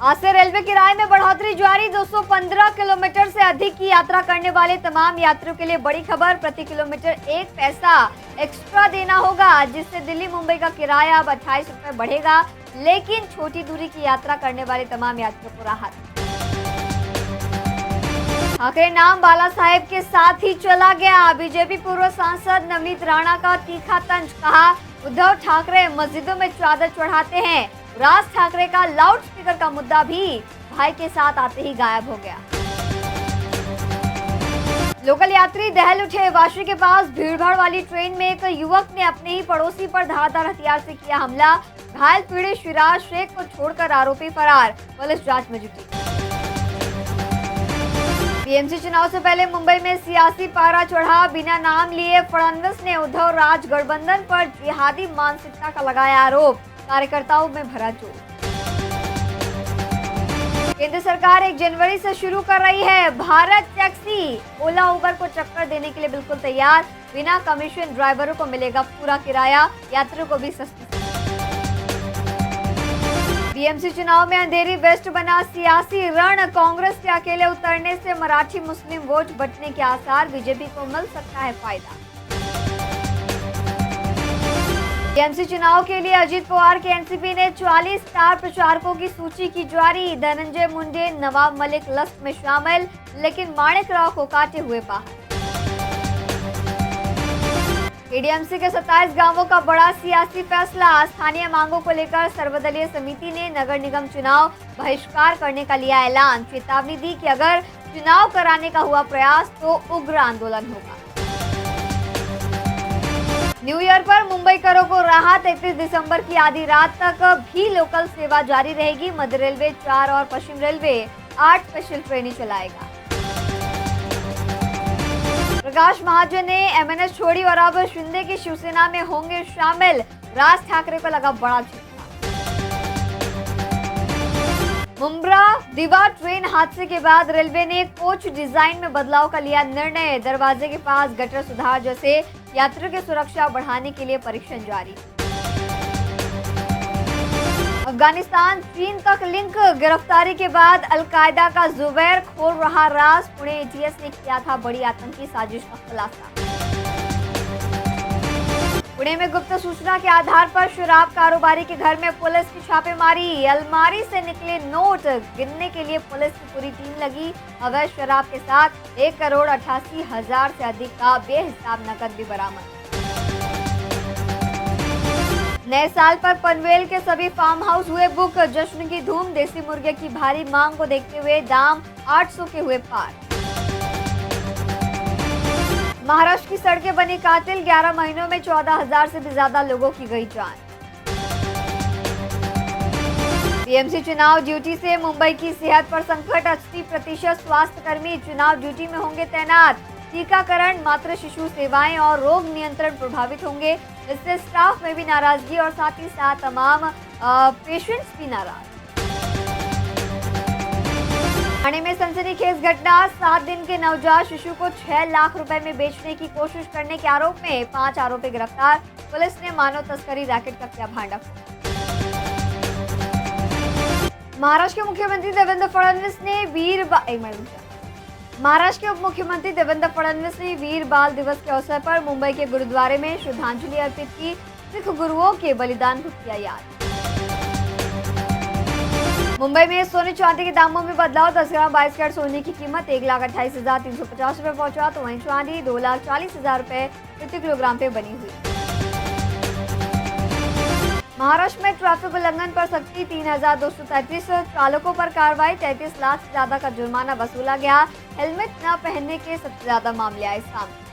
आज से रेलवे किराए में बढ़ोतरी जारी। 215 किलोमीटर से अधिक की यात्रा करने वाले तमाम यात्रियों के लिए बड़ी खबर। प्रति किलोमीटर 1 पैसा एक्स्ट्रा देना होगा, जिससे दिल्ली मुंबई का किराया अब 28 रुपए बढ़ेगा। लेकिन छोटी दूरी की यात्रा करने वाले तमाम यात्रियों को राहत। ठाकरे नाम बाला साहेब के साथ ही चला गया। बीजेपी पूर्व सांसद नवनीत राणा का तीखा तंज। कहा, उद्धव ठाकरे मस्जिदों में चादर चढ़ाते हैं। राज ठाकरे का लाउड स्पीकर का मुद्दा भी भाई के साथ आते ही गायब हो गया। लोकल यात्री दहल उठे। वाशी के पास भीड़भाड़ वाली ट्रेन में एक युवक ने अपने ही पड़ोसी पर धारदार हथियार से किया हमला। घायल पीड़ित शिराज शेख को छोड़कर आरोपी फरार। पुलिस जांच में जुटी। टीएमसी चुनाव से पहले मुंबई में सियासी पारा चढ़ा। बिना नाम लिए फडणवीस ने उद्धव राज गठबंधन पर जिहादी मानसिकता का लगाया आरोप। कार्यकर्ताओं में भरा जोश। केंद्र सरकार 1 जनवरी से शुरू कर रही है भारत टैक्सी। ओला उबर को टक्कर देने के लिए बिल्कुल तैयार। बिना कमीशन ड्राइवरों को मिलेगा पूरा किराया, यात्रियों को भी सस्ती। टीएमसी चुनाव में अंधेरी वेस्ट बना सियासी रण। कांग्रेस के अकेले उतरने से मराठी मुस्लिम वोट बंटने के आसार। बीजेपी को मिल सकता है फायदा। टीएमसी चुनाव के लिए अजीत पवार के एनसीपी ने 44 स्टार प्रचारकों की सूची की जारी। धनंजय मुंडे, नवाब मलिक लिस्ट में शामिल, लेकिन माणिक राव को काटे हुए बाहर। एडीएमसी के 27 गांवों का बड़ा सियासी फैसला। स्थानीय मांगों को लेकर सर्वदलीय समिति ने नगर निगम चुनाव बहिष्कार करने का लिया ऐलान। चेतावनी दी कि अगर चुनाव कराने का हुआ प्रयास तो उग्र आंदोलन होगा। न्यू ईयर पर मुंबई करों को राहत। 31 दिसंबर की आधी रात तक भी लोकल सेवा जारी रहेगी। मध्य रेलवे 4 और पश्चिम रेलवे 8 स्पेशल ट्रेनें चलाएगा। प्रकाश महाजन ने एमएनएस छोड़ी और अब शिंदे की शिवसेना में होंगे शामिल। राज ठाकरे को लगा बड़ा झटका। मुंब्रा दिवा ट्रेन हादसे के बाद रेलवे ने कोच डिजाइन में बदलाव का लिया निर्णय। दरवाजे के पास गटर सुधार जैसे यात्रियों की सुरक्षा बढ़ाने के लिए परीक्षण जारी। अफगानिस्तान चीन तक लिंक। गिरफ्तारी के बाद अलकायदा का जुबैर खोल रहा राज। पुणे एटीएस ने किया था बड़ी आतंकी साजिश का खुलासा। पुणे में गुप्त सूचना के आधार पर शराब कारोबारी के घर में पुलिस की छापेमारी। अलमारी से निकले नोट गिनने के लिए पुलिस की पूरी टीम लगी। अवैध शराब के साथ 1,88,000 से अधिक का बेहिसाब नकद भी बरामद। नए साल पर पनवेल के सभी फार्म हाउस हुए बुक। जश्न की धूम। देसी मुर्गे की भारी मांग को देखते हुए दाम 800 के हुए पार। महाराष्ट्र की सड़कें बनी कातिल। 11 महीनों में 14,000 से भी ज्यादा लोगों की गई जान। टीएमसी चुनाव ड्यूटी से मुंबई की सेहत पर संकट। 80% स्वास्थ्यकर्मी चुनाव ड्यूटी में होंगे तैनात। टीकाकरण, मातृ शिशु सेवाएं और रोग नियंत्रण प्रभावित होंगे। इससे स्टाफ में भी नाराजगी और साथ ही साथ तमाम पेशेंट्स भी नाराज। ठाणे में सनसनीखेज घटना। 7 दिन के नवजात शिशु को 6 लाख रुपए में बेचने की कोशिश करने के आरोप में 5 आरोपी गिरफ्तार। पुलिस ने मानव तस्करी रैकेट का किया भांडाफोड़। महाराष्ट्र के मुख्यमंत्री देवेंद्र फडणवीस ने महाराष्ट्र के उप मुख्यमंत्री देवेंद्र फडणवीस ने वीर बाल दिवस के अवसर पर मुंबई के गुरुद्वारे में श्रद्धांजलि अर्पित की। सिख गुरुओं के बलिदान को किया याद। मुंबई में सोने चांदी के दामों में बदलाव। 10 ग्राम 22 कैरेट सोने की कीमत 1,28,350 रुपए पहुंचा, तो वहीं चांदी 2,40,000 रुपए प्रति किलोग्राम पे बनी हुई। महाराष्ट्र में ट्रैफिक उल्लंघन पर सख्ती। 3,233 चालकों पर कार्रवाई। 33 लाख से ज्यादा का जुर्माना वसूला गया। हेलमेट न पहनने के सबसे ज्यादा मामले आए सामने।